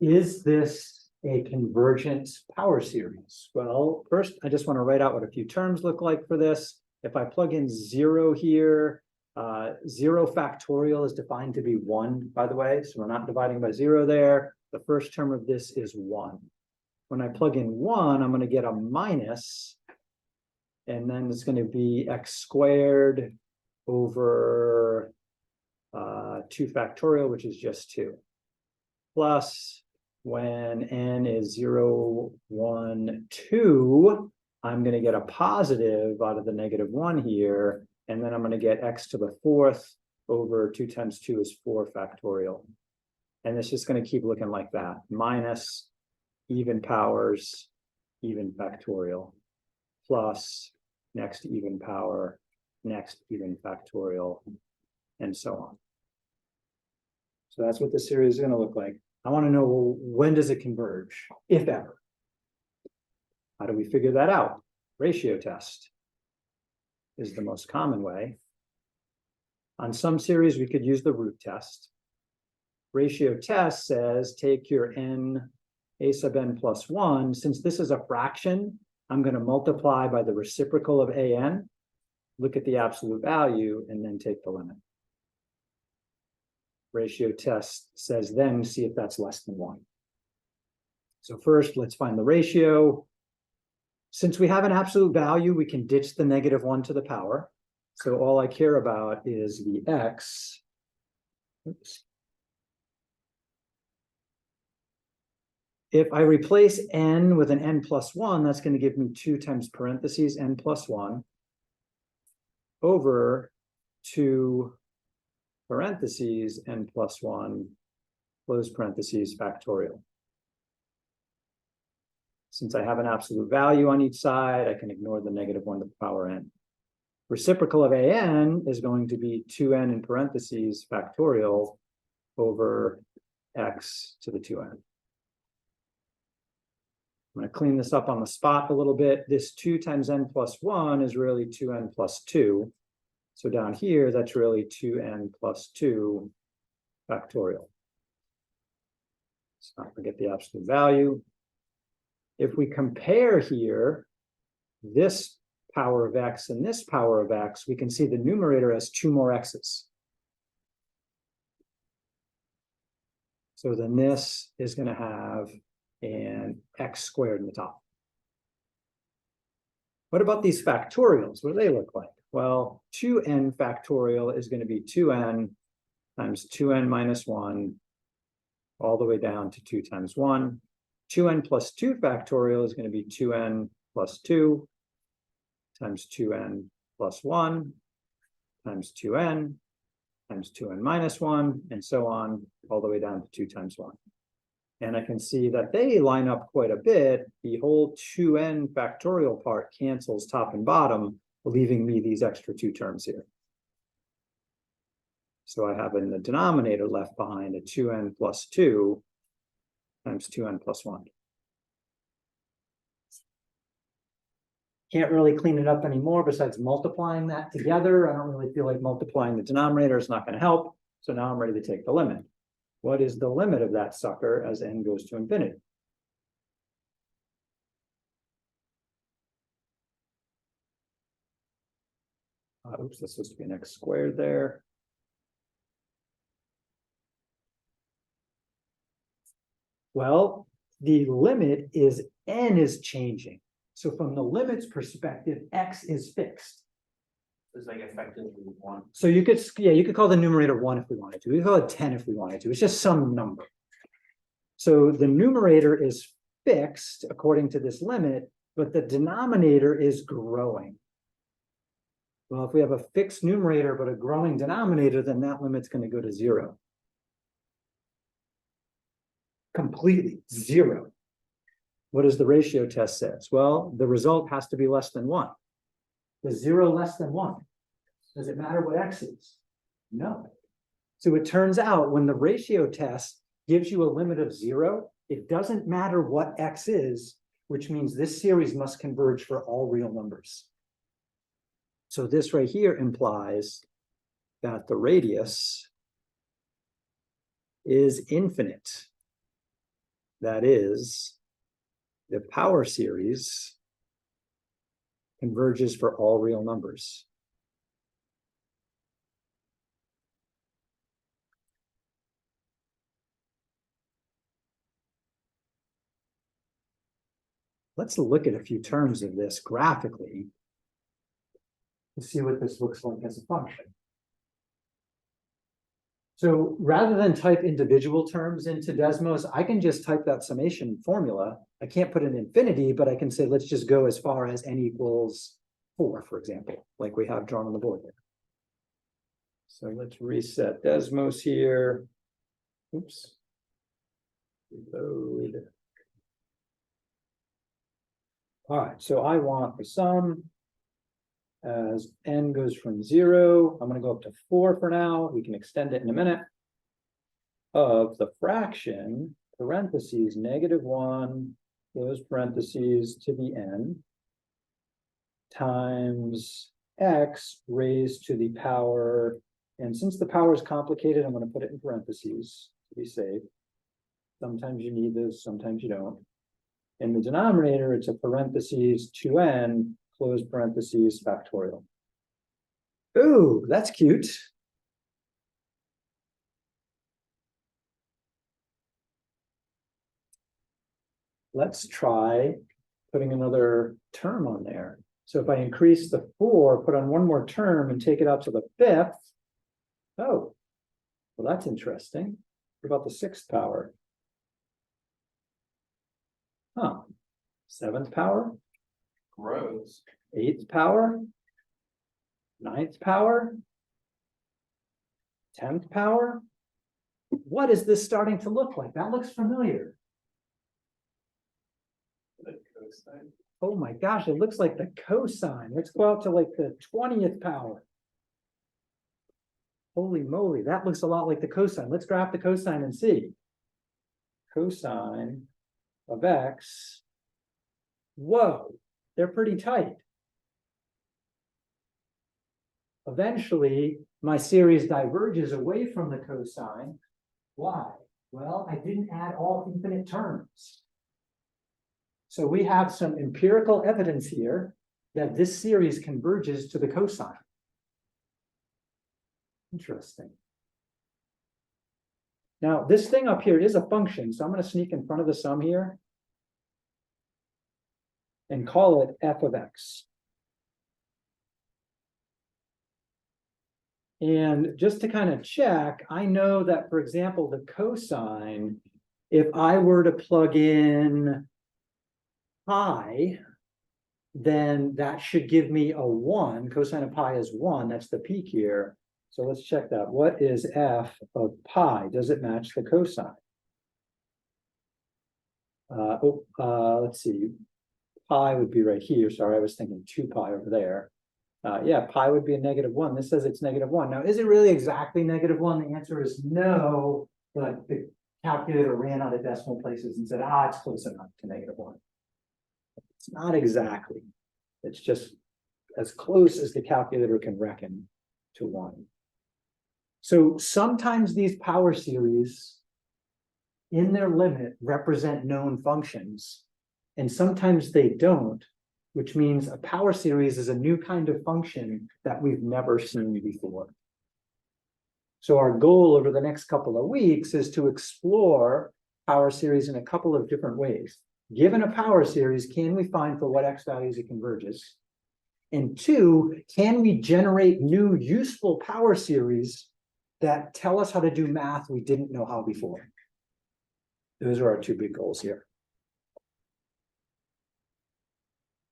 Is this a convergent power series? Well, first, I just want to write out what a few terms look like for this. If I plug in 0 here, 0 factorial is defined to be 1, by the way, so we're not dividing by 0 there. The first term of this is 1. When I plug in 1, I'm going to get a minus, and then it's going to be x squared over 2 factorial, which is just 2, plus when n is 0, 1, 2, I'm going to get a positive out of the negative 1 here, and then I'm going to get x to the 4th over 2 times 2 is 4 factorial. And it's just going to keep looking like that, minus even powers, even factorial, plus next even power, next even factorial, and so on. So that's what the series is going to look like. I want to know, well, when does it converge, if ever? How do we figure that out? Ratio test is the most common way. On some series, we could use the root test. Ratio test says take your n a sub n plus 1. Since this is a fraction, I'm going to multiply by the reciprocal of an, look at the absolute value, and then take the limit. Ratio test says then see if that's less than 1. So first, let's find the ratio. Since we have an absolute value, we can ditch the negative 1 to the power. So all I care about is the x. Oops. If I replace n with an n plus 1, that's going to give me 2 times parentheses n plus 1 over 2 parentheses n plus 1 close parentheses factorial. Since I have an absolute value on each side, I can ignore the negative 1 to the power n. Reciprocal of an is going to be 2n in parentheses factorial over x to the 2n. I'm going to clean this up on the spot a little bit. This 2 times n plus 1 is really 2n plus 2. So down here, that's really 2n plus 2 factorial. Let's not forget the absolute value. If we compare here, this power of x and this power of x, we can see the numerator has 2 more x's. So then this is going to have an x squared in the top. What about these factorials? What do they look like? Well, 2n factorial is going to be 2n times 2n minus 1 all the way down to 2 times 1. 2n plus 2 factorial is going to be 2n plus 2 times 2n plus 1 times 2n times 2n minus 1, and so on, all the way down to 2 times 1. And I can see that they line up quite a bit. The whole 2n factorial part cancels top and bottom, leaving me these extra 2 terms here. So I have in the denominator left behind a 2n plus 2 times 2n plus 1. Can't really clean it up anymore besides multiplying that together. I don't really feel like multiplying the denominator is not going to help. So now I'm ready to take the limit. What is the limit of that sucker as n goes to infinity? Oops, that's supposed to be an x squared there. Well, the limit is n is changing. So from the limit's perspective, x is fixed. It's like effectively 1. So you could, yeah, you could call the numerator 1 if we wanted to. We could call it 10 if we wanted to. It's just some number. So the numerator is fixed according to this limit, but the denominator is growing. Well, if we have a fixed numerator but a growing denominator, then that limit's going to go to 0. Completely 0. What does the ratio test says? Well, the result has to be less than 1. Is 0 less than 1? Does it matter what x is? No. So it turns out when the ratio test gives you a limit of 0, it doesn't matter what x is, which means this series must converge for all real numbers. So this right here implies that the radius is infinite. that is, the power series converges for all real numbers. Let's look at a few terms of this graphically to see what this looks like as a function. So rather than type individual terms into Desmos, I can just type that summation formula. I can't put an infinity, but I can say, let's just go as far as n equals 4, for example, like we have drawn on the board here. So let's reset Desmos here. Oops. Reload. All right, so I want the sum as n goes from 0. I'm going to go up to 4 for now. We can extend it in a minute. Of the fraction, parentheses, -1, close parentheses to the n, times x raised to the power. And since the power is complicated, I'm going to put it in parentheses to be safe. Sometimes you need this, sometimes you don't. In the denominator, it's a parentheses 2n, close parentheses, factorial. Ooh, that's cute. Let's try putting another term on there. So if I increase the 4, put on one more term and take it out to the 5th. Oh, well, that's interesting. What about the 6th power? Huh. 7th power? Gross. 8th power? 9th power? 10th power? What is this starting to look like? That looks familiar. Oh my gosh, it looks like the cosine. Let's go out to like the 20th power. Holy moly, that looks a lot like the cosine. Let's graph the cosine and see. Cosine of x. Whoa, they're pretty tight. Eventually, my series diverges away from the cosine. Why? Well, I didn't add all infinite terms. So we have some empirical evidence here that this series converges to the cosine. Interesting. Now, this thing up here is a function, so I'm going to sneak in front of the sum here and call it f of x. And just to kind of check, I know that, for example, the cosine, if I were to plug in pi, then that should give me a 1. Cosine of pi is 1. That's the peak here. So let's check that. What is f of pi? Does it match the cosine? Let's see. Pi would be right here. Sorry, I was thinking 2 pi over there. Yeah, pi would be a -1. This says it's -1. Now, is it really exactly -1? The answer is no, but the calculator ran out of decimal places and said, it's close enough to -1. It's not exactly. It's just as close as the calculator can reckon to 1. So sometimes these power series in their limit represent known functions, and sometimes they don't, which means a power series is a new kind of function that we've never seen before. So our goal over the next couple of weeks is to explore power series in a couple of different ways. Given a power series, can we find for what x values it converges? And 2, can we generate new useful power series that tell us how to do math we didn't know how before? Those are our 2 big goals here.